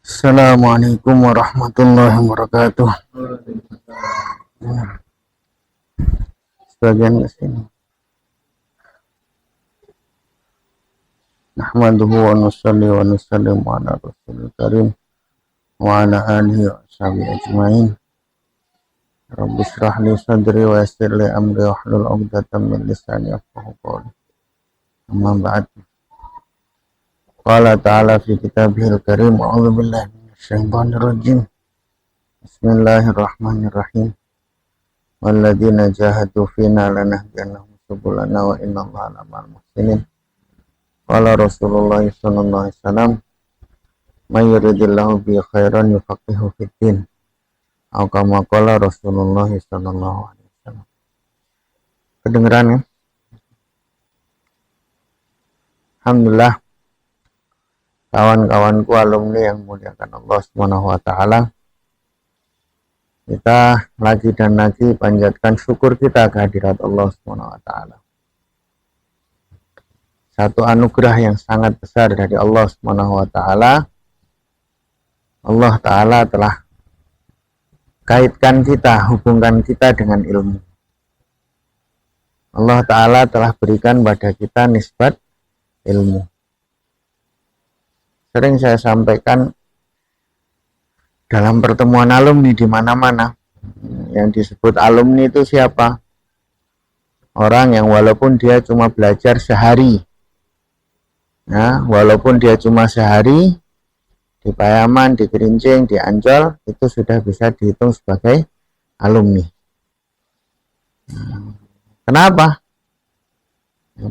Assalamualaikum warahmatullahi wabarakatuh. Sebagian ke sini. Nahmaduhu wa nusalli wa nusallimu ala rasulil karim wa ala alihi wa sahbihi ajmain. Rabbi shrah li sadri wa yassir li amri wa hlul 'uqdatam min lisani yafqahu qawli. Amma ba'd. Qala ta'ala fi kitabihil karim, a'udzu billahi minasyaitonir rajim. Bismillahirrahmanirrahim. Walladzina jahadu fina lanahdiyannahum subulana wa innallaha lama'al muhsinin. Qala Rasulullah sallallahu alaihi wasallam, may yuridillahu bi khairan yufaqihu fiddin. Atau kama qala Rasulullah sallallahu alaihi wasallam. Kedengeran ya? Alhamdulillah, kawan-kawanku alumni yang muliakan Allah Subhanahu wa taala. Kita lagi dan lagi panjatkan syukur kita kehadirat Allah Subhanahu wa taala. Satu anugerah yang sangat besar dari Allah Subhanahu wa taala. Allah taala telah kaitkan kita, hubungkan kita dengan ilmu. Allah taala telah berikan pada kita nisbat ilmu. Sering saya sampaikan dalam pertemuan alumni di mana-mana, yang disebut alumni itu siapa? Orang yang walaupun dia cuma belajar sehari, nah, walaupun dia cuma sehari di Payaman, di Gerincing, di Ancol, itu sudah bisa dihitung sebagai alumni. Kenapa?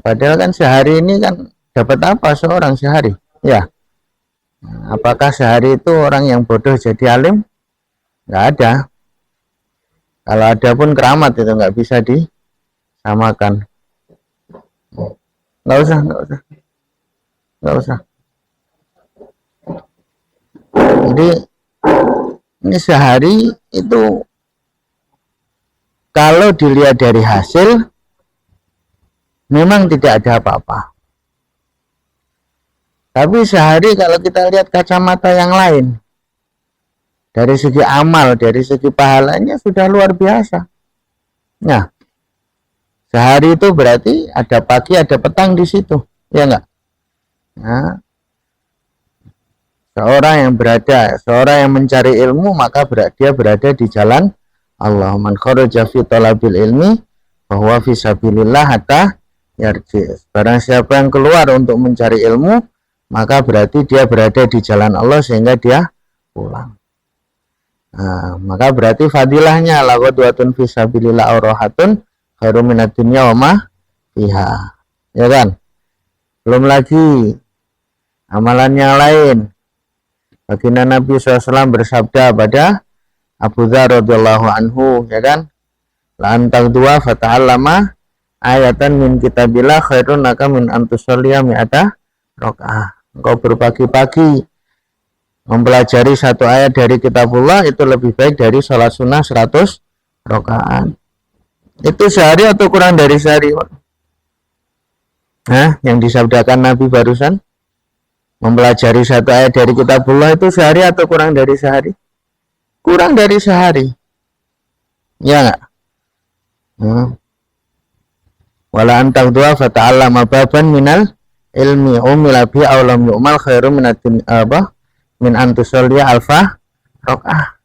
Padahal kan sehari ini kan dapat apa seorang sehari? Ya. Apakah sehari itu orang yang bodoh jadi alim? Nggak ada. Kalau ada pun keramat itu nggak bisa disamakan. Nggak usah. Jadi ini sehari itu kalau dilihat dari hasil memang tidak ada apa-apa. Tapi sehari kalau kita lihat kacamata yang lain, dari segi amal, dari segi pahalanya sudah luar biasa. Nah, sehari itu berarti ada pagi, ada petang di situ, ya enggak? Nah, seorang yang mencari ilmu, maka dia berada di jalan Allah. Man kharaja fi talabil ilmi bahwa fi sabilillah hatta yarji. Barang siapa yang keluar untuk mencari ilmu, maka berarti dia berada di jalan Allah sehingga dia pulang. Nah, maka berarti fadilahnya laqadwatun fi sabilillah aurahatun khairum minad dunya wa ma fiha. Ya kan? Belum lagi amalan yang lain. Baginda Nabi SAW bersabda pada Abu Dzar radhiyallahu anhu, ya kan? La antal dua fata'allama ayatan min kitabillah khairun laka min antusalliya mi'ata rakaah. Engkau berpagi-pagi mempelajari satu ayat dari kitabullah itu lebih baik dari sholat sunnah 100 rakaat. Itu sehari atau kurang dari sehari? Nah, yang disabdakan Nabi barusan, mempelajari satu ayat dari kitabullah itu sehari atau kurang dari sehari? Kurang dari sehari. Ya enggak? Wala antaq dua fata'allama baban minal ilmi umila bi aulam yu'mal khairu min antusalliya alfa rakaah.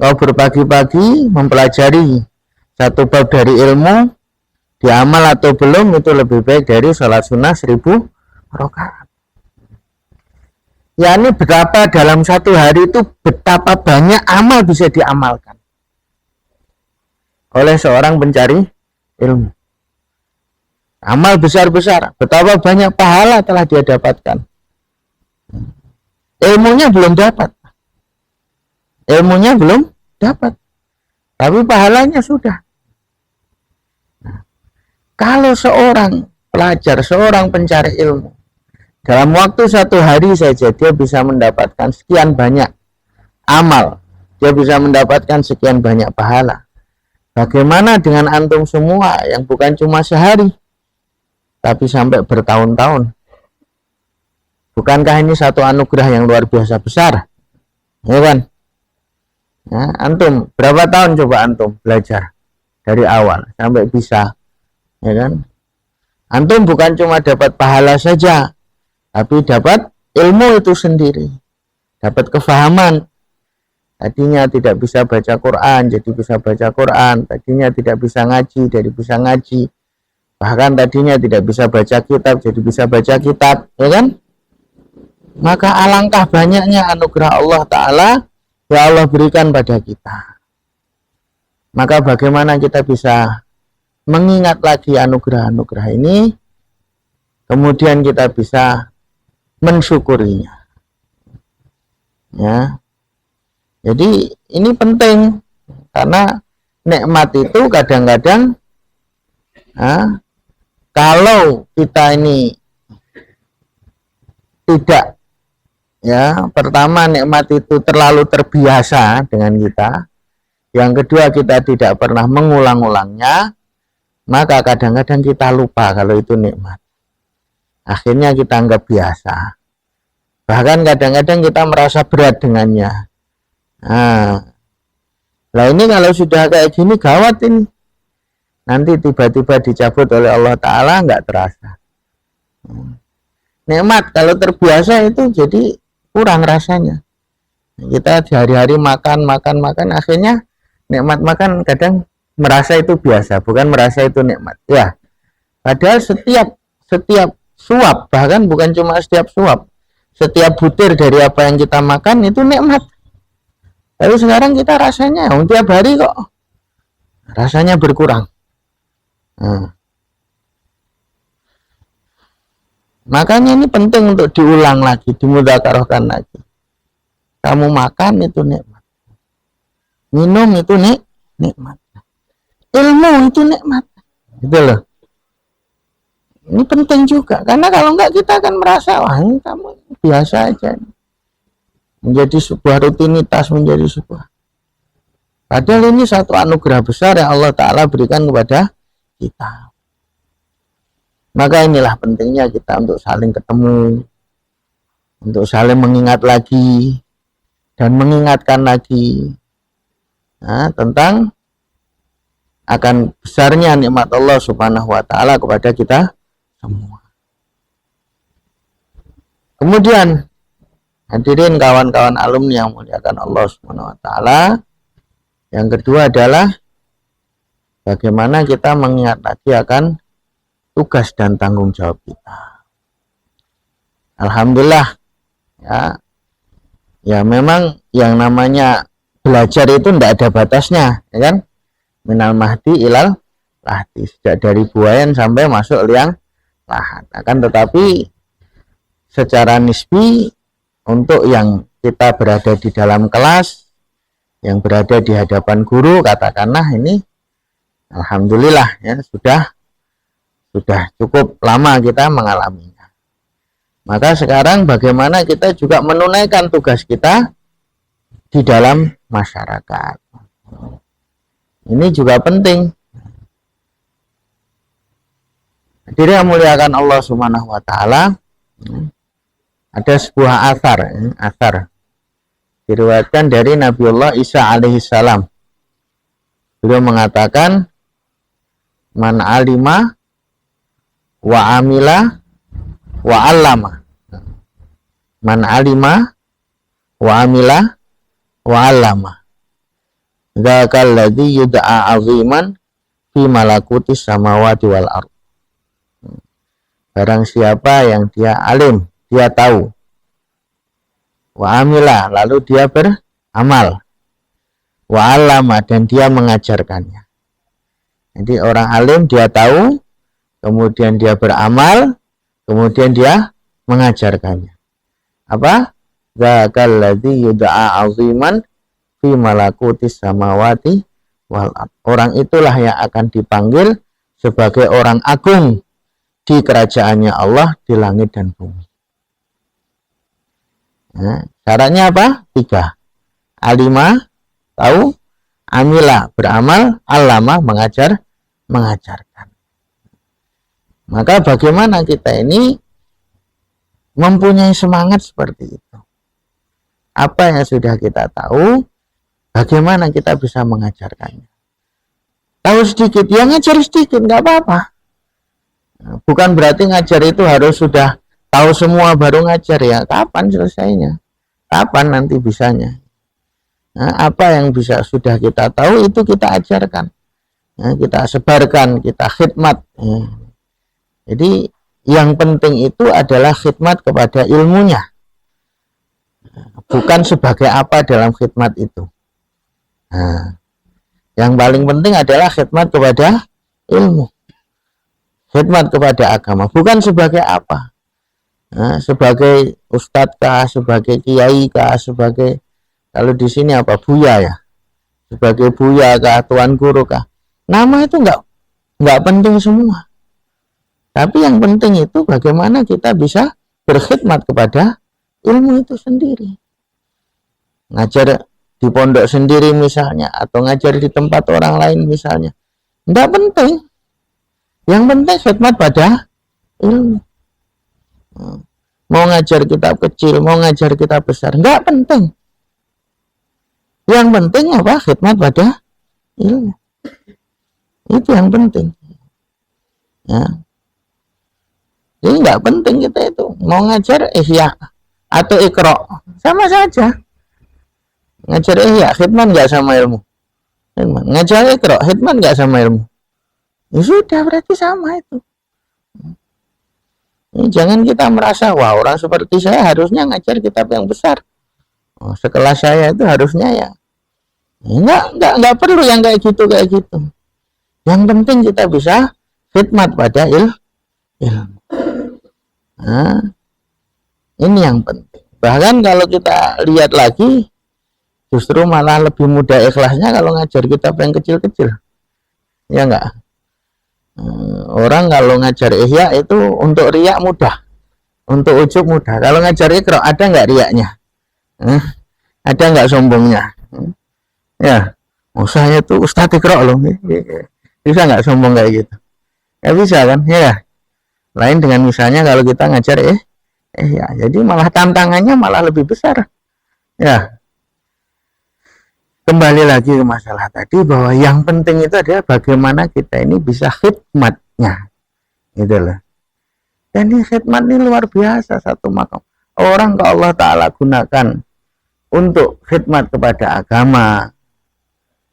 Kau berpagi-pagi mempelajari satu bab dari ilmu, diamal atau belum, itu lebih baik dari sholat sunnah 1000 rakaat. Ya, ini betapa dalam satu hari itu betapa banyak amal bisa diamalkan oleh seorang pencari ilmu. Amal besar-besar, betapa banyak pahala telah dia dapatkan. Ilmunya belum dapat. Tapi pahalanya sudah. Nah, kalau seorang pelajar, seorang pencari ilmu, dalam waktu satu hari saja dia bisa mendapatkan sekian banyak amal, dia bisa mendapatkan sekian banyak pahala. Bagaimana dengan antum semua yang bukan cuma sehari, tapi sampai bertahun-tahun? Bukankah ini satu anugerah yang luar biasa besar? ya kan? Ya, antum berapa tahun coba antum belajar dari awal sampai bisa, ya kan? Antum bukan cuma dapat pahala saja, tapi dapat ilmu itu sendiri, dapat kefahaman. Tadinya tidak bisa baca Quran, jadi bisa baca Quran. Tadinya tidak bisa ngaji, jadi bisa ngaji. Bahkan tadinya tidak bisa baca kitab, jadi bisa baca kitab, ya kan? Maka alangkah banyaknya anugerah Allah Ta'ala yang Allah berikan pada kita. Maka bagaimana kita bisa mengingat lagi anugerah-anugerah ini, kemudian kita bisa mensyukurinya. Ya. Jadi ini penting karena nikmat itu kadang-kadang kalau kita ini tidak, ya, pertama nikmat itu terlalu terbiasa dengan kita, yang kedua kita tidak pernah mengulang-ulangnya, maka kadang-kadang kita lupa kalau itu nikmat. Akhirnya kita anggap biasa. Bahkan kadang-kadang kita merasa berat dengannya. Nah ini kalau sudah kayak gini gawat ini. Nanti tiba-tiba dicabut oleh Allah Ta'ala nggak terasa. Nikmat kalau terbiasa itu jadi kurang rasanya. Kita sehari-hari makan, akhirnya nikmat makan kadang merasa itu biasa, bukan merasa itu nikmat. Ya, padahal setiap suap, bahkan bukan cuma setiap suap, setiap butir dari apa yang kita makan itu nikmat. Tapi sekarang kita rasanya tiap hari kok rasanya berkurang. Makanya ini penting untuk diulang lagi, dimudzakarahkan lagi. Kamu makan itu nikmat, minum itu nikmat, ilmu itu nikmat, gitu loh. Ini penting juga, karena kalau enggak kita akan merasa wah ini kamu biasa aja, menjadi sebuah rutinitas, menjadi sebuah. Padahal ini satu anugerah besar yang Allah Ta'ala berikan kepada kita. Maka inilah pentingnya kita untuk saling ketemu, untuk saling mengingat lagi dan mengingatkan lagi tentang akan besarnya nikmat Allah Subhanahu wa Ta'ala kepada kita semua. Kemudian hadirin kawan-kawan alumni yang muliakan Allah Subhanahu wa Ta'ala, yang kedua adalah bagaimana kita mengingat lagi akan tugas dan tanggung jawab kita. Alhamdulillah, ya memang yang namanya belajar itu tidak ada batasnya, ya kan? Minal mahdi ilal lahdi, sejak dari buayan sampai masuk liang lahat. Akan tetapi secara nisbi untuk yang kita berada di dalam kelas, yang berada di hadapan guru, katakanlah ini alhamdulillah ya sudah cukup lama kita mengalaminya. Maka sekarang bagaimana kita juga menunaikan tugas kita di dalam masyarakat. Ini juga penting. Hadirin yang muliakan Allah Subhanahu wa Ta'ala, ada sebuah asar diriwayatkan dari Nabiullah Isa alaihissalam. Beliau mengatakan, man alima wa amila wa allama. Man alima wa amila wa allama. Dzakal ladzi yud'a 'aziman fi malakutis samawati wal ardh. Barang siapa yang dia alim, dia tahu, wa amila, lalu dia beramal, wa allama, dan dia mengajarkannya. Jadi orang alim dia tahu, kemudian dia beramal, kemudian dia mengajarkannya. Apa? Dzakal ladzi yud'a 'aziman fi malakutis samawati wal ardh. Orang itulah yang akan dipanggil sebagai orang agung di kerajaannya Allah di langit dan bumi. Nah, syaratnya apa? 3. Alima, tahu, amila, beramal, allama, mengajarkan. Maka bagaimana kita ini mempunyai semangat seperti itu? Apa yang sudah kita tahu, bagaimana kita bisa mengajarkannya. Tahu sedikit, ya ngajar sedikit, nggak apa-apa. Bukan berarti ngajar itu harus sudah tahu semua baru ngajar ya. Kapan selesainya? Kapan nanti bisanya? Nah, apa yang bisa sudah kita tahu itu kita ajarkan. Nah, kita sebarkan, kita khidmat. Jadi yang penting itu adalah khidmat kepada ilmunya. Bukan sebagai apa dalam khidmat itu. Nah, yang paling penting adalah khidmat kepada ilmu. Khidmat kepada agama, bukan sebagai apa. Nah, sebagai ustadz kah, sebagai kiai kah, sebagai, kalau di sini apa, buya ya, sebagai buya kah, tuan guru kah. Nama itu nggak penting semua. Tapi yang penting itu bagaimana kita bisa berkhidmat kepada ilmu itu sendiri. Ngajar di pondok sendiri misalnya, atau ngajar di tempat orang lain misalnya, nggak penting. Yang penting khidmat pada ilmu. Mau ngajar kitab kecil, mau ngajar kitab besar, nggak penting. Yang penting apa? Khidmat pada ilmu. Itu yang penting. Ya. Jadi nggak penting kita itu mau ngajar ihya atau iqra, sama saja. Ngajar ihya, khidmat nggak sama ilmu. Khidmat. Ngajar iqra, khidmat nggak sama ilmu. Ya sudah, berarti sama itu. Jangan kita merasa, wah orang seperti saya harusnya ngajar kitab yang besar. Oh, sekelas saya itu harusnya ya. Enggak perlu yang kayak gitu. Yang penting kita bisa khidmat pada ilmu. Nah, ini yang penting. Bahkan kalau kita lihat lagi, justru malah lebih mudah ikhlasnya kalau ngajar kitab yang kecil-kecil. Ya enggak? Orang kalau ngajar ihya itu untuk riak mudah, untuk ujub mudah. Kalau ngajar iqra ada nggak riaknya? Ada nggak sombongnya? Ya, saya tuh ustadz iqra loh. Bisa nggak sombong kayak gitu? Ya bisa kan? Ya. Lain dengan misalnya kalau kita ngajar ya, jadi malah tantangannya malah lebih besar. Ya. Kembali lagi ke masalah tadi, bahwa yang penting itu adalah bagaimana kita ini bisa khidmatnya, gitu loh. Dan ini khidmat ini luar biasa, satu makam. Orang ke Allah Ta'ala gunakan untuk khidmat kepada agama,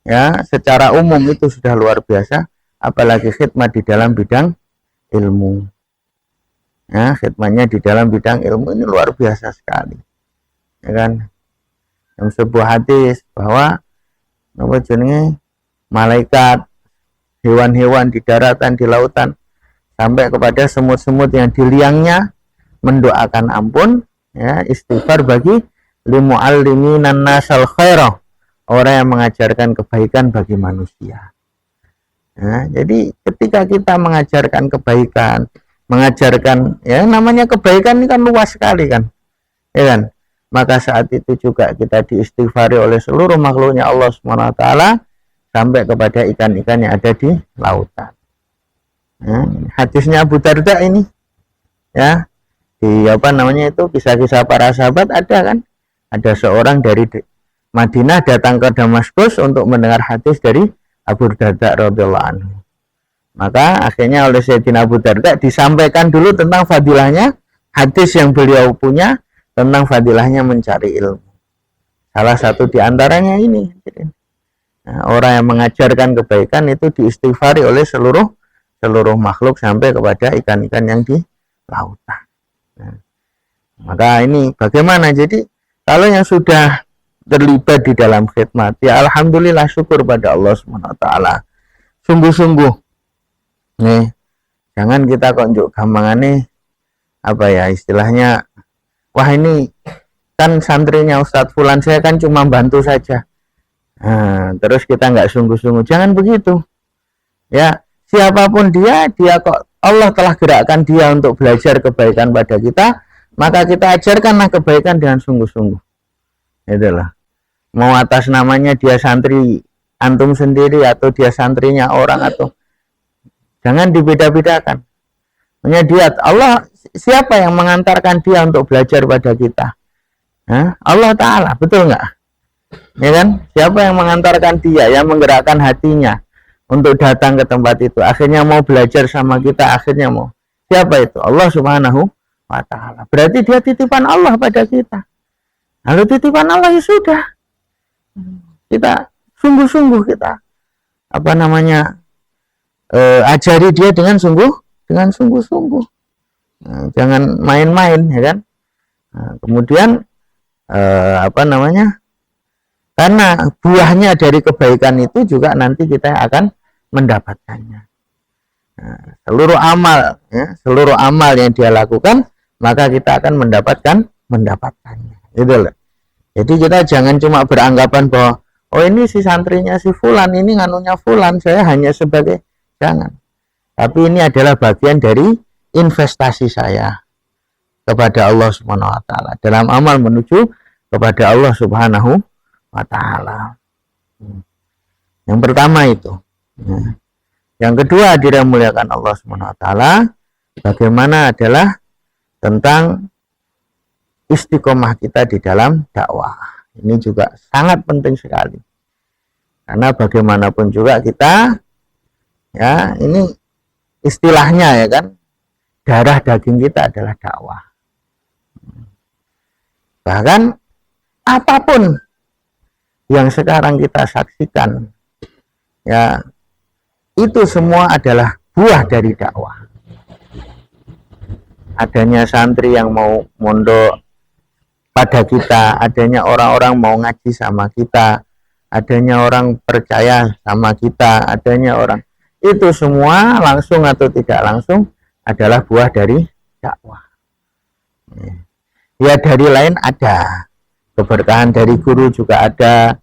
ya, secara umum itu sudah luar biasa, apalagi khidmat di dalam bidang ilmu. Ya, khidmatnya di dalam bidang ilmu ini luar biasa sekali, ya kan? Yang sebuah hadis bahwa malaikat, hewan-hewan di daratan, di lautan, sampai kepada semut-semut yang di liangnya mendoakan ampun, ya, istighfar bagi limu'alliminan nasal khairah, orang yang mengajarkan kebaikan bagi manusia. Nah, jadi ketika kita mengajarkan kebaikan, mengajarkan, ya namanya kebaikan ini kan luas sekali kan, ya kan? Maka saat itu juga kita diistighfari oleh seluruh makhluknya Allah SWT, sampai kepada ikan-ikan yang ada di lautan. Nah, hadisnya Abu Darda ini, ya, di apa namanya itu, kisah-kisah para sahabat ada kan? Ada seorang dari Madinah datang ke Damaskus untuk mendengar hadis dari Abu Darda radhiyallahu anhu. Maka akhirnya oleh Sayyidina Abu Darda disampaikan dulu tentang fadilahnya hadis yang beliau punya tentang fadilahnya mencari ilmu. Salah satu diantaranya ini. Nah, orang yang mengajarkan kebaikan itu diistighfari oleh seluruh makhluk sampai kepada ikan-ikan yang di lautan. Nah, maka ini bagaimana? Jadi kalau yang sudah terlibat di dalam khidmat, ya alhamdulillah, syukur pada Allah SWT. Sungguh-sungguh. Nih, jangan kita kok njuk gampangane apa ya istilahnya, wah ini kan santrinya Ustadz Fulan, saya kan cuma bantu saja. Nah, terus kita nggak sungguh-sungguh. Jangan begitu. Ya, siapapun dia kok Allah telah gerakkan dia untuk belajar kebaikan pada kita, maka kita ajarkanlah kebaikan dengan sungguh-sungguh. Itulah. Mau atas namanya dia santri antum sendiri atau dia santrinya orang, atau jangan dibeda-bedakan. Hanya dia, Allah siapa yang mengantarkan dia untuk belajar pada kita? Allah Ta'ala, betul nggak? Ya kan? Siapa yang mengantarkan dia, yang menggerakkan hatinya untuk datang ke tempat itu, akhirnya mau belajar sama kita, akhirnya mau. Siapa itu? Allah Subhanahu wa Ta'ala. Berarti dia titipan Allah pada kita. Lalu titipan Allah ya sudah. Kita sungguh-sungguh kita ajari dia dengan sungguh-sungguh. Jangan main-main, ya kan? Kemudian karena buahnya dari kebaikan itu juga nanti kita akan mendapatkannya. Seluruh amal yang dia lakukan, maka kita akan mendapatkannya. Gitu loh. Jadi kita jangan cuma beranggapan bahwa oh ini si santrinya si fulan, ini nganunya fulan, saya hanya sebagai, jangan. Tapi ini adalah bagian dari investasi saya kepada Allah Subhanahu wa Ta'ala dalam amal menuju kepada Allah Subhanahu wa Ta'ala. Yang pertama itu. Yang kedua, dimuliakan Allah Subhanahu wa Ta'ala, bagaimana adalah tentang istiqomah kita di dalam dakwah. Ini juga sangat penting sekali. Karena bagaimanapun juga kita, ya ini istilahnya ya kan, darah daging kita adalah dakwah. Bahkan apapun yang sekarang kita saksikan, ya itu semua adalah buah dari dakwah. Adanya santri yang mau mondok pada kita, adanya orang-orang mau ngaji sama kita, adanya orang percaya sama kita, adanya orang, itu semua langsung atau tidak langsung adalah buah dari dakwah. Ya dari lain ada, keberkahan dari guru juga ada,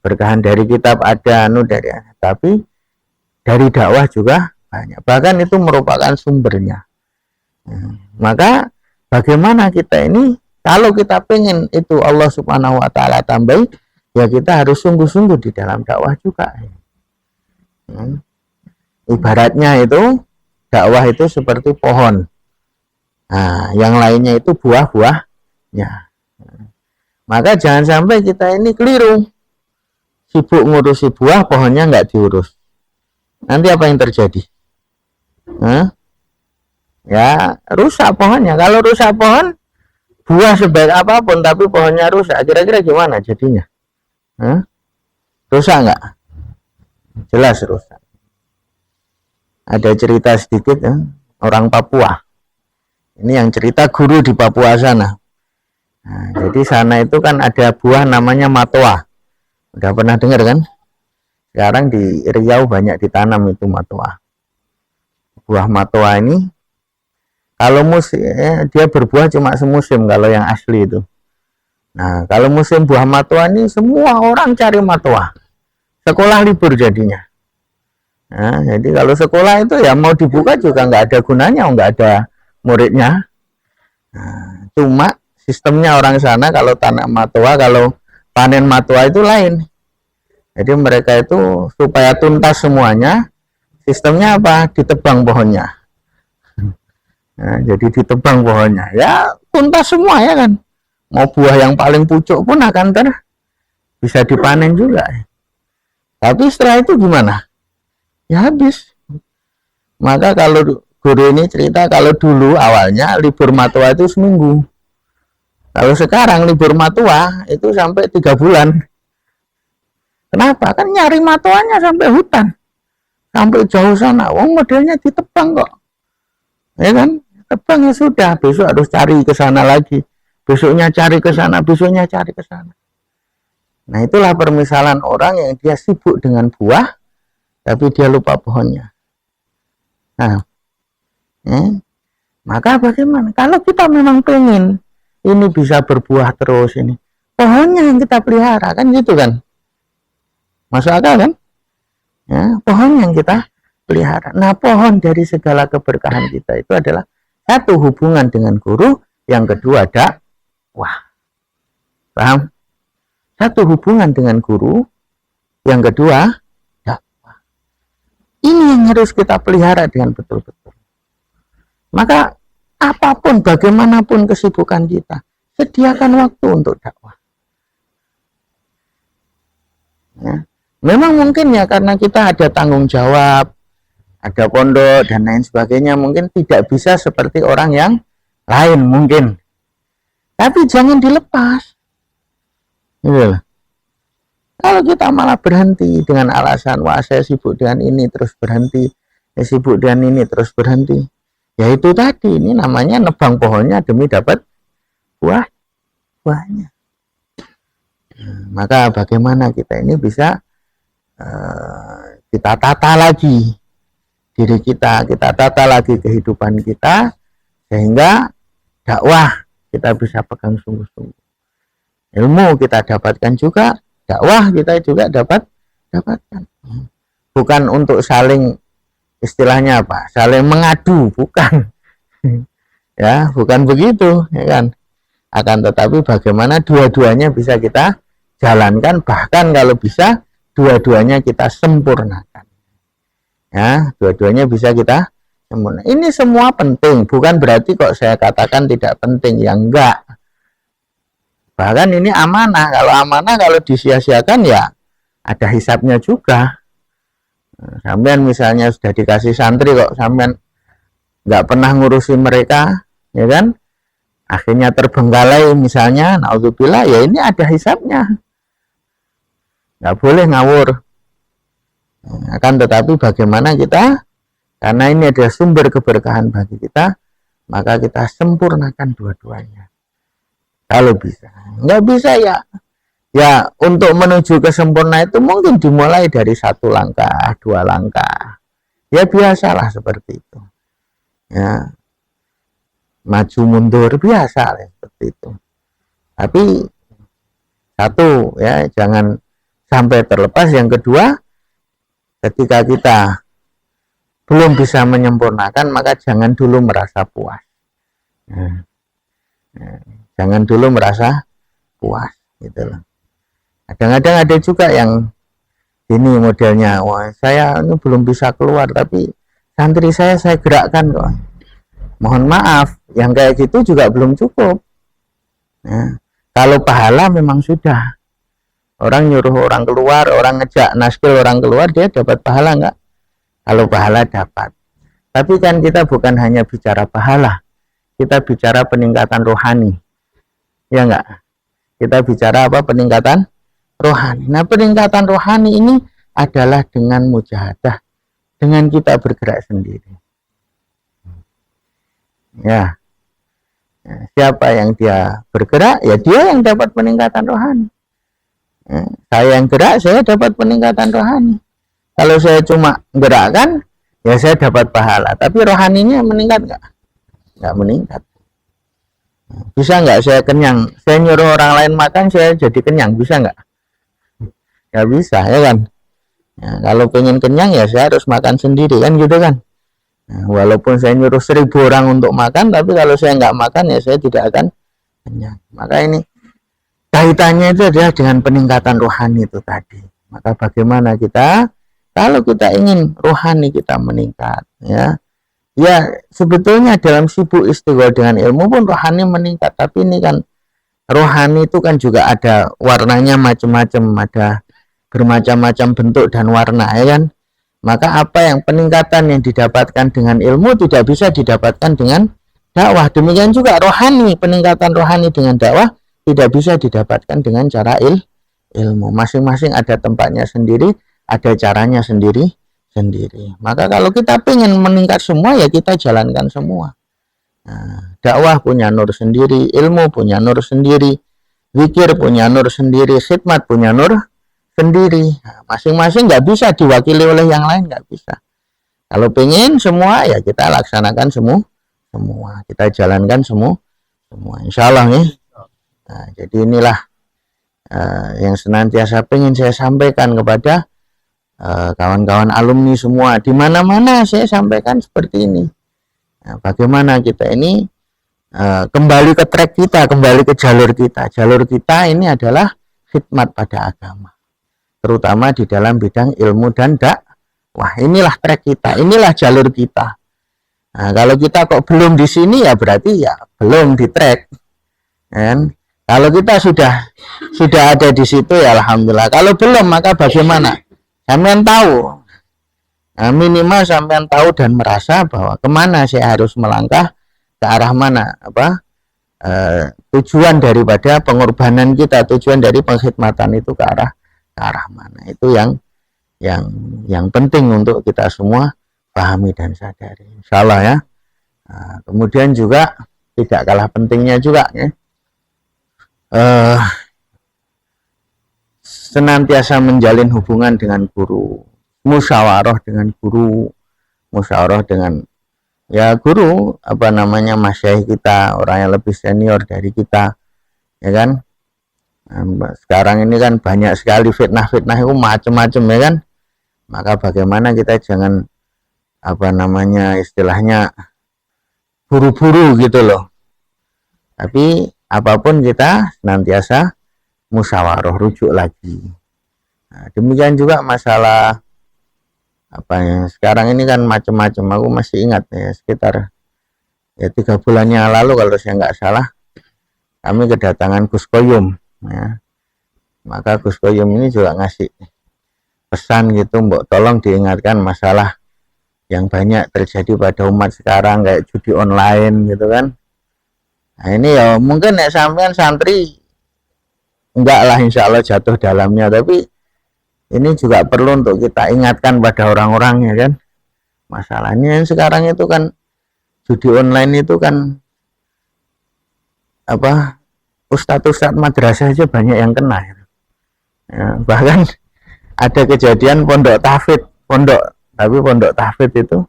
berkahan dari kitab ada, tapi dari dakwah juga banyak, bahkan itu merupakan sumbernya. Maka bagaimana kita ini, kalau kita pengen itu Allah Subhanahu wa Ta'ala tambahi, ya kita harus sungguh-sungguh di dalam dakwah juga. Ibaratnya itu dakwah itu seperti pohon, nah yang lainnya itu buah-buahnya. Maka jangan sampai kita ini keliru, sibuk ngurusi buah, pohonnya nggak diurus. Nanti apa yang terjadi? Ya rusak pohonnya. Kalau rusak pohon, buah sebaik apapun tapi pohonnya rusak, kira-kira gimana jadinya? Rusak nggak? Jelas rusak. Ada cerita sedikit ya, orang Papua. Ini yang cerita guru di Papua sana. Nah, jadi sana itu kan ada buah namanya matoa. Udah pernah dengar kan? Sekarang di Riau banyak ditanam itu matoa. Buah matoa ini kalau musim dia berbuah cuma semusim kalau yang asli itu. Nah, kalau musim buah matoa ini semua orang cari matoa. Sekolah libur jadinya. Nah, jadi kalau sekolah itu ya mau dibuka juga nggak ada gunanya, nggak ada muridnya. Nah, cuma sistemnya orang sana kalau tanam matoa, kalau panen matoa itu lain. Jadi mereka itu supaya tuntas semuanya, sistemnya apa? Ditebang pohonnya. Nah, jadi ditebang pohonnya, ya tuntas semua ya kan. Mau buah yang paling pucuk pun akan bisa dipanen juga. Tapi setelah itu gimana? Ya habis. Maka kalau guru ini cerita, kalau dulu awalnya libur matoa itu seminggu. Kalau sekarang libur matoa itu sampai 3 bulan. Kenapa? Kan nyari matoanya sampai hutan, sampai jauh sana. Wong modelnya ditebang kok, ya kan? Tebang ya sudah, besok harus cari ke sana lagi, besoknya cari ke sana, besoknya cari ke sana. Nah itulah permisalan orang yang dia sibuk dengan buah, tapi dia lupa pohonnya. Nah, maka bagaimana? Kalau kita memang pengen ini bisa berbuah terus, ini pohonnya yang kita pelihara, kan gitu kan? Masuk akal kan? Ya, pohon yang kita pelihara. Nah, pohon dari segala keberkahan kita itu adalah satu, hubungan dengan guru, yang kedua dakwah. Paham? Satu, hubungan dengan guru, yang kedua dakwah. Ini yang harus kita pelihara dengan betul-betul. Maka apapun, bagaimanapun kesibukan kita, sediakan waktu untuk dakwah. Ya. Memang mungkin ya karena kita ada tanggung jawab, ada pondok dan lain sebagainya, mungkin tidak bisa seperti orang yang lain mungkin. Tapi jangan dilepas. Gitu. Kalau kita malah berhenti dengan alasan, wah saya sibuk dengan ini terus berhenti, saya sibuk dengan ini terus berhenti. Ya itu tadi, ini namanya nebang pohonnya demi dapat buahnya. Maka bagaimana kita ini bisa kita tata lagi diri kita tata lagi kehidupan kita, sehingga dakwah kita bisa pegang sungguh-sungguh. Ilmu kita dapatkan juga, dakwah kita juga dapatkan. Bukan untuk saling, istilahnya apa, saling mengadu, bukan. Ya, bukan begitu, ya kan. Akan tetapi bagaimana dua-duanya bisa kita jalankan, bahkan kalau bisa dua-duanya kita sempurnakan. Ya, dua-duanya bisa kita sempurna. Ini semua penting, bukan berarti kok saya katakan tidak penting, ya enggak. Bahkan ini amanah. Kalau amanah kalau disia-siakan ya ada hisabnya juga. Sampean misalnya sudah dikasih santri kok sampean nggak pernah ngurusi mereka, ya kan? Akhirnya terbengkalai misalnya, naudzubillah, ya ini ada hisabnya. Nggak boleh ngawur. Akan tetapi bagaimana kita, karena ini adalah sumber keberkahan bagi kita, maka kita sempurnakan dua-duanya. Kalau bisa. Nggak bisa ya untuk menuju ke sempurna itu mungkin dimulai dari 1 langkah, 2 langkah. Ya biasalah seperti itu. Ya, maju mundur biasa seperti itu. Tapi satu ya, jangan sampai terlepas. Yang kedua, ketika kita belum bisa menyempurnakan, maka jangan dulu merasa puas. Jangan dulu merasa puas, gitu loh. Kadang-kadang ada juga yang ini modelnya, wah saya ini belum bisa keluar, tapi santri saya gerakkan kok. Mohon maaf, yang kayak gitu juga belum cukup. Nah, kalau pahala memang sudah. Orang nyuruh orang keluar, orang ngejak naskil orang keluar, dia dapat pahala enggak? Kalau pahala dapat. Tapi kan kita bukan hanya bicara pahala, kita bicara peningkatan rohani. Ya enggak? Kita bicara apa? Peningkatan rohani. Nah, peningkatan rohani ini adalah dengan mujahadah, dengan kita bergerak sendiri. Ya. Siapa yang dia bergerak, ya dia yang dapat peningkatan rohani. Saya yang gerak, saya dapat peningkatan rohani. Kalau saya cuma gerakkan, ya saya dapat pahala. Tapi rohaninya meningkat nggak? Nggak meningkat. Bisa nggak saya kenyang? Saya nyuruh orang lain makan, saya jadi kenyang. Bisa nggak? Nggak bisa, ya kan? Ya, kalau pengen kenyang, ya saya harus makan sendiri, kan gitu kan? Nah, walaupun saya nyuruh 1000 orang untuk makan, tapi kalau saya nggak makan, ya saya tidak akan kenyang. Maka ini kaitannya itu adalah dengan peningkatan rohani itu tadi. Maka bagaimana kita, kalau kita ingin rohani kita meningkat, ya sebetulnya dalam sibuk istighfar dengan ilmu pun rohani meningkat. Tapi ini kan rohani itu kan juga ada warnanya macam-macam, ada bermacam-macam bentuk dan warna, ya kan? Maka apa yang peningkatan yang didapatkan dengan ilmu tidak bisa didapatkan dengan dakwah. Demikian juga rohani, peningkatan rohani dengan dakwah tidak bisa didapatkan dengan cara ilmu. Masing-masing ada tempatnya sendiri, ada caranya sendiri. Maka kalau kita pengen meningkat semua, ya kita jalankan semua. Nah, dakwah punya nur sendiri, ilmu punya nur sendiri, zikir punya nur sendiri, khidmat punya nur sendiri. Nah, masing-masing nggak bisa diwakili oleh yang lain, nggak bisa. Kalau pengen semua, ya kita laksanakan semua. Kita jalankan semua. Insya Allah nih. Nah, jadi inilah yang senantiasa pengen saya sampaikan kepada kawan-kawan alumni semua. Di mana-mana saya sampaikan seperti ini. Nah, bagaimana kita ini kembali ke track kita, kembali ke jalur kita. Jalur kita ini adalah khidmat pada agama, terutama di dalam bidang ilmu dan dakwah. Inilah track kita, inilah jalur kita. Nah, kalau kita kok belum di sini, ya berarti ya belum di track. kan? Kalau kita sudah ada di situ ya alhamdulillah. Kalau belum maka bagaimana? Sampean tahu, nah, minimal sampean tahu dan merasa bahwa kemana saya harus melangkah, ke arah mana, tujuan daripada pengorbanan kita, tujuan dari pengkhidmatan itu ke arah mana. Itu yang penting untuk kita semua pahami dan sadari. Insyaallah ya. Nah, kemudian juga tidak kalah pentingnya juga ya, senantiasa menjalin hubungan dengan guru, musyawarah dengan guru, musyawarah dengan ya guru, masyaikh kita, orang yang lebih senior dari kita, ya kan. Nah, sekarang ini kan banyak sekali fitnah-fitnah itu macam-macam ya kan. Maka bagaimana kita jangan istilahnya buru-buru gitu loh. Tapi apapun kita senantiasa musyawarah, rujuk lagi. Nah, demikian juga masalah sekarang ini kan macam-macam. Aku masih ingat ya, sekitar 3 bulannya lalu kalau saya nggak salah, kami kedatangan Gus Koyum ya. Maka Gus Koyum ini juga ngasih pesan gitu, mbok tolong diingatkan masalah yang banyak terjadi pada umat sekarang kayak judi online gitu kan. Nah ini ya mungkin sampean santri enggak lah insya Allah jatuh dalamnya, tapi ini juga perlu untuk kita ingatkan pada orang-orang ya kan. Masalahnya sekarang itu kan judi online itu kan ustadz-ustadz madrasah aja banyak yang kena ya. Bahkan ada kejadian pondok tahfidz itu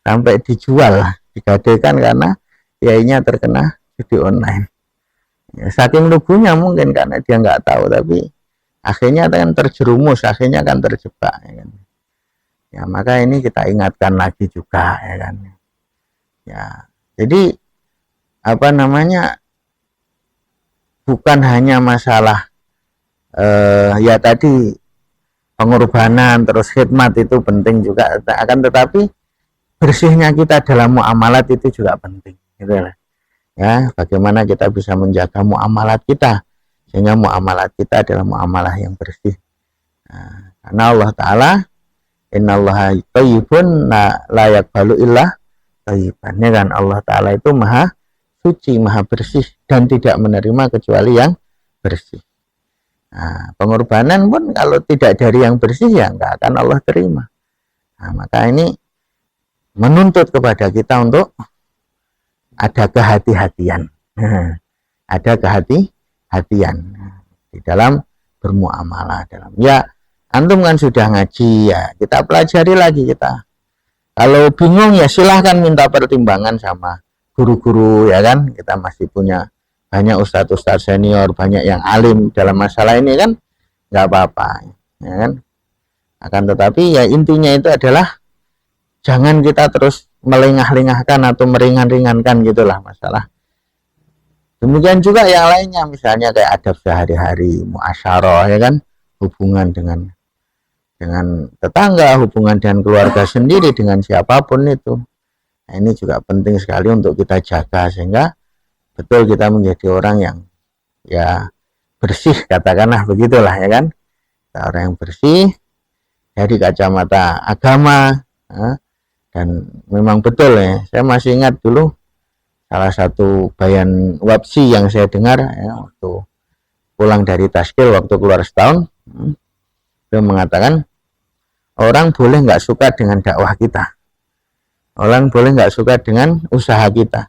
sampai dijual, digadekan karena kiainya terkena judi online. Ya, saking lugunya mungkin karena dia nggak tahu, tapi akhirnya kan terjerumus, akhirnya kan terjebak ya kan. Ya maka ini kita ingatkan lagi juga ya kan. Ya jadi bukan hanya masalah ya tadi pengorbanan terus khidmat itu penting juga, akan tetapi bersihnya kita dalam muamalat itu juga penting gitu lah. Ya, bagaimana kita bisa menjaga muamalat kita sehingga muamalat kita adalah muamalah yang bersih. Nah, karena Allah Ta'ala innallaha thayyibun la yaqbalu illa thayyiban. Ya kan, Allah Ta'ala itu maha suci, maha bersih dan tidak menerima kecuali yang bersih. Nah, pengorbanan pun kalau tidak dari yang bersih ya nggak akan Allah terima. Nah, maka ini menuntut kepada kita untuk ada kehati-hatian, ada kehati-hatian di dalam bermuamalah. Ya antum kan sudah ngaji ya, kita pelajari lagi kita. Kalau bingung ya silahkan minta pertimbangan sama guru-guru ya kan. Kita masih punya banyak ustadz-ustadz senior, banyak yang alim dalam masalah ini kan, nggak apa-apa ya kan. Akan tetapi ya intinya itu adalah jangan kita terus melengah-lengahkan atau meringan-ringankan gitulah masalah. Demikian juga yang lainnya, misalnya kayak adab sehari-hari, muasyarah ya kan, hubungan dengan tetangga, hubungan dengan keluarga sendiri, dengan siapapun itu. Nah, ini juga penting sekali untuk kita jaga sehingga betul kita menjadi orang yang ya bersih, katakanlah begitulah ya kan. Orang yang bersih dari kacamata agama. Dan memang betul ya, saya masih ingat dulu salah satu bayan wabsi yang saya dengar ya, waktu pulang dari taskil waktu keluar setahun, dia mengatakan orang boleh nggak suka dengan dakwah kita, orang boleh nggak suka dengan usaha kita,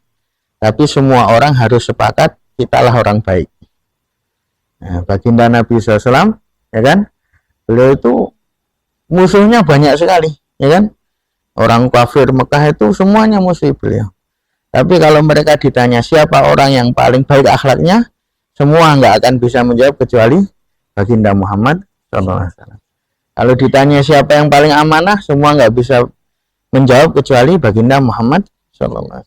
tapi semua orang harus sepakat kitalah orang baik. Nah, baginda Nabi SAW ya kan, beliau itu musuhnya banyak sekali ya kan. Orang kafir Mekah itu semuanya musuh beliau. Tapi kalau mereka ditanya siapa orang yang paling baik akhlaknya, semua nggak akan bisa menjawab kecuali baginda Muhammad SAW. Kalau ditanya siapa yang paling amanah, semua nggak bisa menjawab kecuali baginda Muhammad SAW.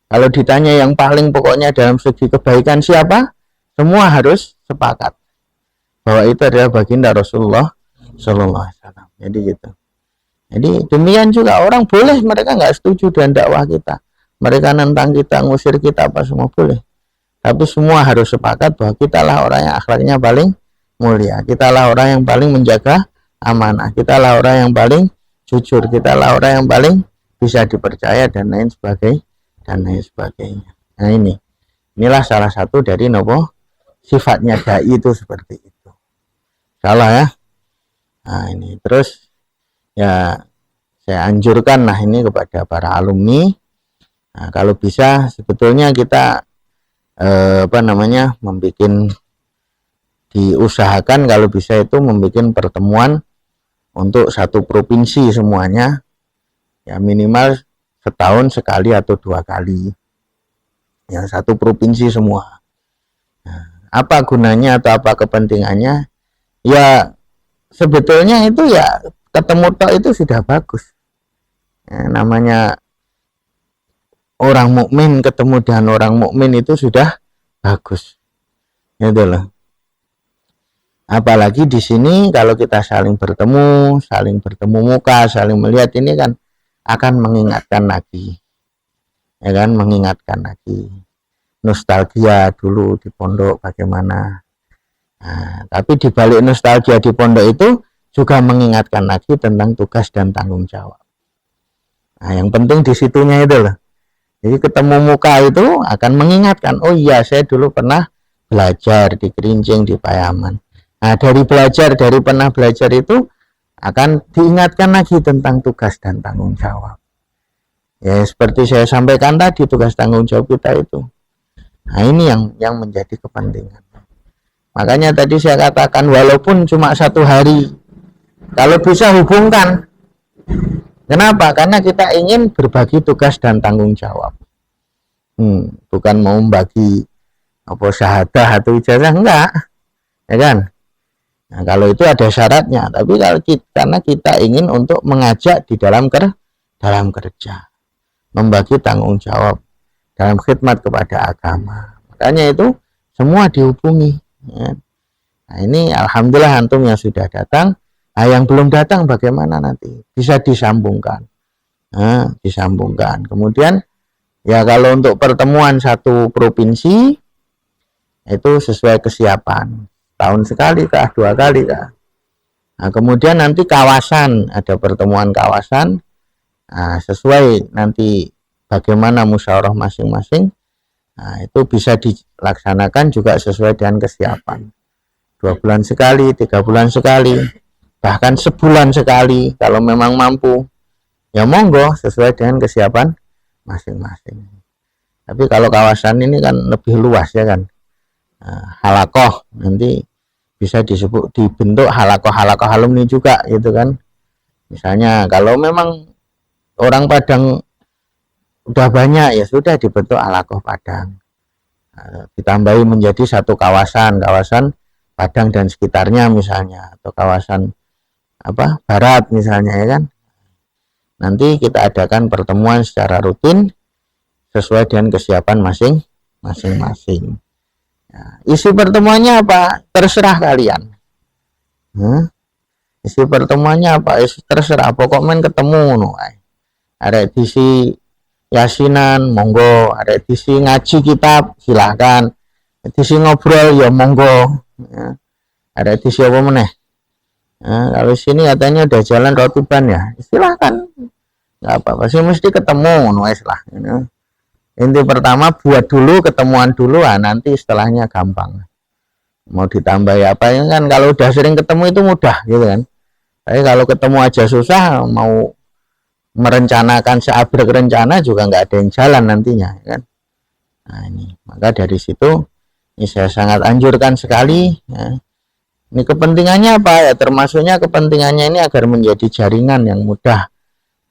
Kalau ditanya yang paling pokoknya dalam segi kebaikan siapa, semua harus sepakat bahwa itu adalah baginda Rasulullah SAW. Jadi gitu. Jadi demikian juga orang boleh mereka nggak setuju dengan dakwah kita, mereka nentang kita, ngusir kita apa semua boleh. tapi semua harus sepakat bahwa kita lah orang yang akhlaknya paling mulia, kita lah orang yang paling menjaga amanah, kita lah orang yang paling jujur, kita lah orang yang paling bisa dipercaya dan lain sebagainya. Nah inilah salah satu dari sifatnya dai itu seperti itu. Salah ya. Nah ini terus ya saya anjurkan lah ini kepada para alumni. Nah, kalau bisa sebetulnya kita diusahakan kalau bisa itu membuat pertemuan untuk satu provinsi semuanya, ya minimal setahun sekali atau 2 kali, yang satu provinsi semua. Nah, apa gunanya atau apa kepentingannya? Ya sebetulnya itu ya ketemu tok itu sudah bagus. Ya, namanya orang mukmin ketemu dengan orang mukmin itu sudah bagus. Gitu loh. Apalagi di sini kalau kita saling bertemu muka, saling melihat, ini kan akan mengingatkan lagi. Ya kan, mengingatkan lagi. Nostalgia dulu di pondok bagaimana. Nah, tapi di balik nostalgia di pondok itu juga mengingatkan lagi tentang tugas dan tanggung jawab. Nah, yang penting di situnya itu loh. Jadi ketemu muka itu akan mengingatkan, oh iya saya dulu pernah belajar di Kerincing, di Payaman. Nah dari pernah belajar itu akan diingatkan lagi tentang tugas dan tanggung jawab. Ya seperti saya sampaikan tadi, tugas tanggung jawab kita itu. Nah ini yang menjadi kepentingan. Makanya tadi saya katakan walaupun cuma 1 hari, kalau bisa hubungkan. Kenapa? Karena kita ingin berbagi tugas dan tanggung jawab. Bukan mau membagi syahadah atau ijazah, enggak. Ya kan? Nah, kalau itu ada syaratnya. Tapi karena kita ingin untuk mengajak di dalam kerja, membagi tanggung jawab dalam khidmat kepada agama. Makanya itu semua dihubungi. Ya. Nah, ini alhamdulillah antum yang sudah datang. Nah, yang belum datang bagaimana nanti? Bisa disambungkan. Nah, disambungkan. Kemudian, ya kalau untuk pertemuan satu provinsi, itu sesuai kesiapan. Tahun sekali kah, 2 kali kah? Nah, kemudian nanti kawasan, ada pertemuan kawasan. Nah, sesuai nanti bagaimana musyawarah masing-masing. Nah, itu bisa dilaksanakan juga sesuai dengan kesiapan. 2 bulan sekali, 3 bulan sekali. Bahkan sebulan sekali kalau memang mampu, ya monggo sesuai dengan kesiapan masing-masing. Tapi kalau kawasan ini kan lebih luas ya kan, halakoh nanti bisa dibentuk halakoh alumni juga gitu kan. Misalnya kalau memang orang Padang udah banyak, ya sudah dibentuk halakoh Padang, ditambahi menjadi satu kawasan Padang dan sekitarnya misalnya, atau kawasan barat misalnya ya kan. Nanti kita adakan pertemuan secara rutin sesuai dengan kesiapan masing-masing. Ya, isi pertemuannya apa? Terserah kalian. Isi pertemuannya apa? Terserah. Pokok main ketemu no. Ada edisi yasinan, monggo. Ada edisi ngaji kitab, silahkan. Edisi ngobrol, ya monggo. Ya. Ada edisi apa meneh? Nah, kalau sini katanya udah jalan rotiban ya, silahkan, nggak apa-apa sih, mesti ketemu nulis lah. Inti pertama buat dulu, ketemuan dulu, nanti setelahnya gampang. Mau ditambah ya apa ya kan, kalau udah sering ketemu itu mudah gitu kan. Tapi kalau ketemu aja susah, mau merencanakan seabrek rencana juga nggak ada yang jalan nantinya kan. Nah ini, maka dari situ ini saya sangat anjurkan sekali ya. Ini kepentingannya apa ya? Termasuknya kepentingannya ini agar menjadi jaringan yang mudah.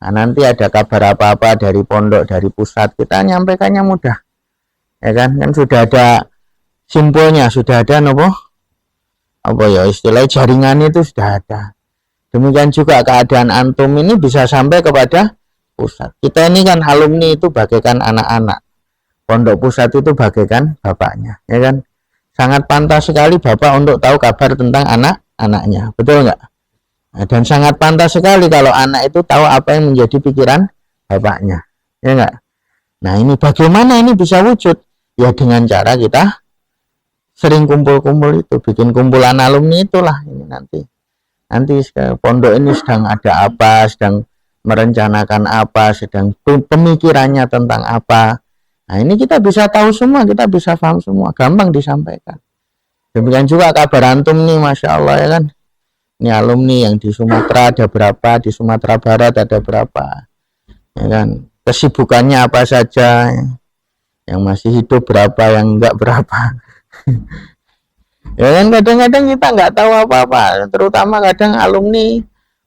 Nah, nanti ada kabar apa-apa dari pondok, dari pusat, kita nyampaikannya mudah. Ya kan? Kan sudah ada simpulnya, sudah ada istilah jaringan itu sudah ada. Demikian juga keadaan antum ini bisa sampai kepada pusat. Kita ini kan alumni itu bagaikan anak-anak. Pondok pusat itu bagaikan bapaknya, ya kan? Sangat pantas sekali bapak untuk tahu kabar tentang anak-anaknya, betul nggak? Nah, dan sangat pantas sekali kalau anak itu tahu apa yang menjadi pikiran bapaknya, ya nggak? Nah ini bagaimana ini bisa wujud? Ya dengan cara kita sering kumpul-kumpul itu, bikin kumpulan alumni itulah ini nanti pondok ini sedang ada apa, sedang merencanakan apa, sedang pemikirannya tentang apa. Nah ini kita bisa tahu semua, kita bisa paham semua, gampang disampaikan. Demikian juga kabar antum nih, Masya Allah ya kan. Ini alumni yang di Sumatera ada berapa, di Sumatera Barat ada berapa, ya kan. Kesibukannya apa saja, yang masih hidup berapa, yang enggak berapa. Ya kan kadang-kadang kita nggak tahu apa-apa, terutama kadang alumni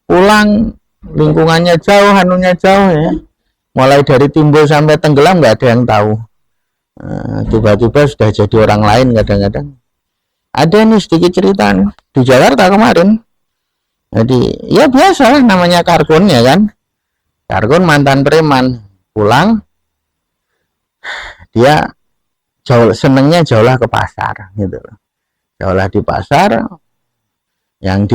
pulang lingkungannya jauh, anunya jauh ya. Mulai dari timbul sampai tenggelam nggak ada yang tahu. Tiba-tiba sudah jadi orang lain kadang-kadang. Ada nih sedikit cerita nih, di Jakarta kemarin. Jadi ya biasa namanya kargon ya kan. Kargon mantan preman pulang, dia senengnya jauhlah ke pasar gitu. Jauhlah di pasar, yang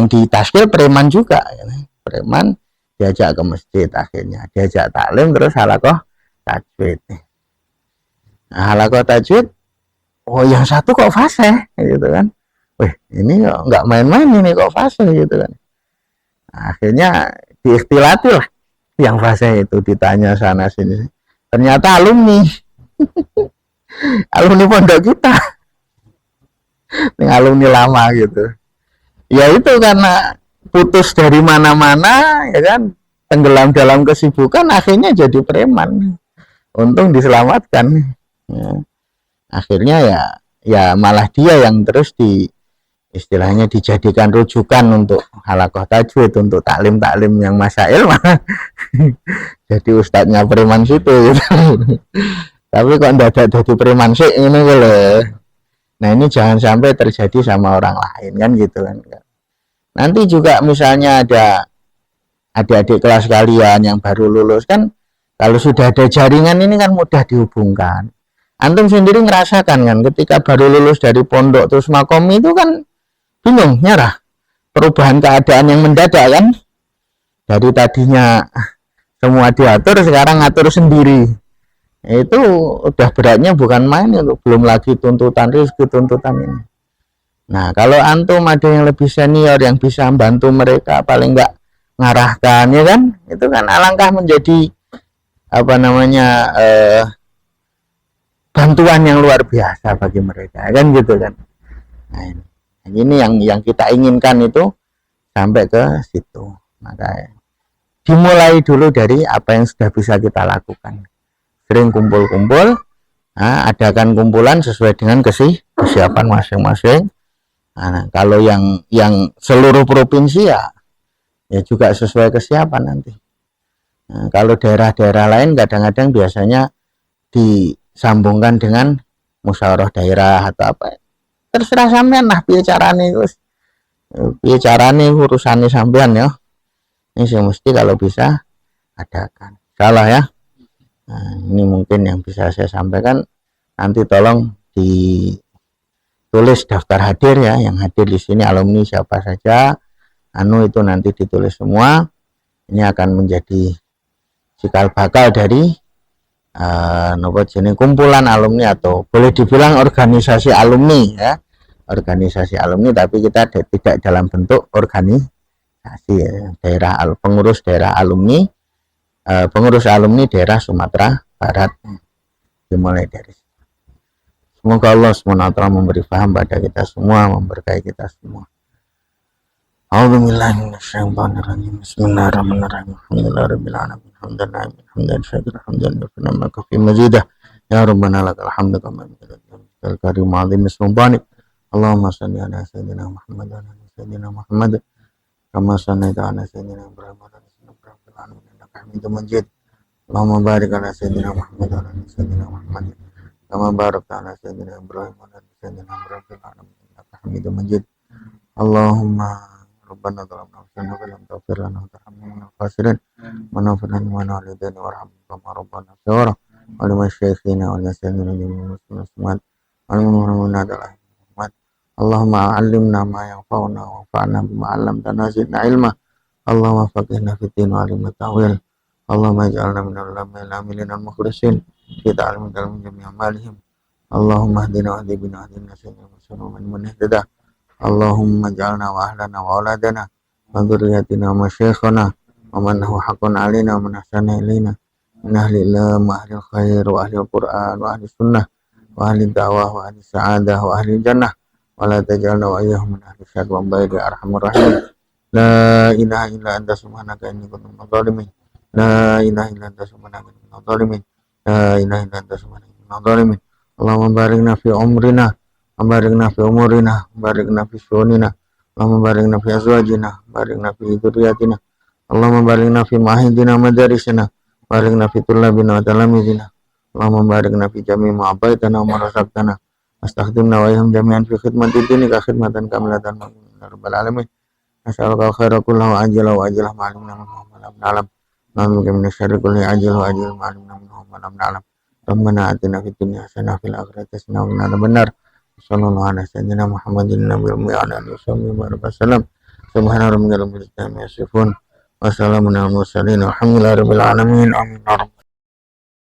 di taskil preman juga ya. Preman diajak ke masjid, akhirnya diajak taklim, terus halakoh tajwid. Nah, halakoh tajwid, oh yang satu kok fasih gitu kan. Wih, ini kok nggak main-main ini kok fasih gitu kan. Nah, akhirnya diikhtilati lah yang fasih itu, ditanya sana sini. Ternyata alumni alumni pondok kita. Ini alumni lama gitu. Ya itu karena putus dari mana-mana ya kan, tenggelam dalam kesibukan, akhirnya jadi preman. Untung diselamatkan ya. Akhirnya ya malah dia yang terus istilahnya dijadikan rujukan untuk halakoh tajwid, untuk taklim yang masail malah jadi ustadznya preman situ gitu. Tapi kok ndak ada jadi preman sih ini loh. Nah ini jangan sampai terjadi sama orang lain kan gitu kan. Nanti juga misalnya ada adik-adik kelas kalian yang baru lulus kan, kalau sudah ada jaringan ini kan mudah dihubungkan. Antum sendiri ngerasakan kan ketika baru lulus dari pondok terus makom itu kan bingung, nyerah. Perubahan keadaan yang mendadak kan. Dari tadinya semua diatur, sekarang ngatur sendiri. Itu udah beratnya bukan main itu, belum lagi tuntutan rezeki, tuntutan ini. Nah kalau antum ada yang lebih senior yang bisa membantu mereka, paling enggak ngarahkan ya kan, itu kan alangkah menjadi apa namanya bantuan yang luar biasa bagi mereka kan gitu kan. Nah ini yang kita inginkan itu sampai ke situ. Maka dimulai dulu dari apa yang sudah bisa kita lakukan. Sering kumpul-kumpul, adakan kumpulan sesuai dengan kesiapan masing-masing. Nah, kalau yang seluruh provinsi ya juga sesuai kesiapan nanti. Nah, kalau daerah-daerah lain kadang-kadang biasanya disambungkan dengan musyawarah daerah atau apa. Terserah sampean lah piye carane Gus. Piye carane urusane sampean ya. Ini mesti kalau bisa adakan. Salah ya. Nah, ini mungkin yang bisa saya sampaikan. Nanti tolong ditulis daftar hadir ya, yang hadir di sini alumni siapa saja. Itu nanti ditulis semua. Ini akan menjadi cikal bakal dari kumpulan alumni, atau boleh dibilang organisasi alumni ya. Organisasi alumni, tapi kita tidak dalam bentuk organisasi ya. Pengurus daerah alumni, pengurus alumni daerah Sumatera Barat. Dimulai dari situ. Semoga Allah SWT memberi paham pada kita semua, memberkahi kita semua. A'udzubillahi minasyaitonirrajim. Bismillahirrahmanirrahim. Alhamdulillahirabbil alamin. Hamdan syakira hamdan yufina ma kafi mazidah. Ya Rabbana lakal hamdu kama yanbaghi karim azim sultanik. Allahumma shalli ala sayyidina Muhammad wa ala sayyidina Muhammad. Kama shallaita ala sayyidina Ibrahim wa ala sayyidina Ibrahim fil alamin innaka Hamidum Majid. Allahumma barik ala sayyidina Muhammad wa ala sayyidina Muhammad. Kama barakta ala sayyidina Ibrahim wa ala sayyidina Ibrahim fil alamin innaka Hamidum Majid. Allahumma Rabbana zalamna anfusana wa lam taghfir lana wa tarhamna lanakunanna minal khasirin. Wa ighfir lana wa liwalidayna warhamna kama rabbana saghira. Wa limasyayikhina wal muslimina wal muslimat wal mu'minina adalah Muhammad. Allahumma 'allimna ma yanfa'una wa anfa'na bima 'allamtana zidna ilma. Allahumma faqihna fid din wa 'allimna ta'wil. Allahumma ij'alna minal amilin al mukhlisin fi ta'lim jami'a amalihim. Allahumma hdina wa hdina wa hdina sayyidina man ihtada. Allahumma ja'alna wa ahlana wa auladana wa dhurriyyatina wa masyayikhana wa man lahu haqqun alaina wa man ahsana ilaina min ahli ilm wa ahli khair wa ahli al-Qur'an wa ahli sunnah wa ahli da'wah wa ahli sa'adah wa ahli jannah wa la taj'alna wa iyyahum min ahli syarr wa bayd ya arhamar rahimin. La ilaha illa anta subhanaka inni kuntu minadh dhalimin. La ilaha illa anta subhanaka inni kuntu minadh dhalimin. La ilaha illa anta subhanaka inni kuntu minadh dhalimin. Allahumma barikna fi umrina wa barikna fi umurina wa barikna fi syunina. Allahumma barikna fi azwajina wa barikna fi dzurriyyatina. Allahumma barikna fi ma'hidina wa madarisina. Barikna fi tullabina wa talamizina. Allahumma barikna fi jami' ma abaitana wa ma razaqtana. Astakhdimna wa iyyahum jami'an fi khidmati dinika khidmatan kamilatan ya rabbal alamin. As'aluka khaira kullahu ajilahu wa ajilahu ma'alimna minhu wa lam na'lam. Na'udzuka min syarri kulli ajilahu wa ajilahu ma'alimna minhu wa lam na'lam. Rabbana atina fid dunya hasanah wa fil akhirati hasanah wa qina adzabannar. Sallallahu ala sayyidina Muhammadin nabiyil ummi wa ala alihi wasallam. Subhana rabbika rabbil izzati amma yasifun. Wa salamun alal mursalin. Walhamdulillahi rabbil alamin. Amin.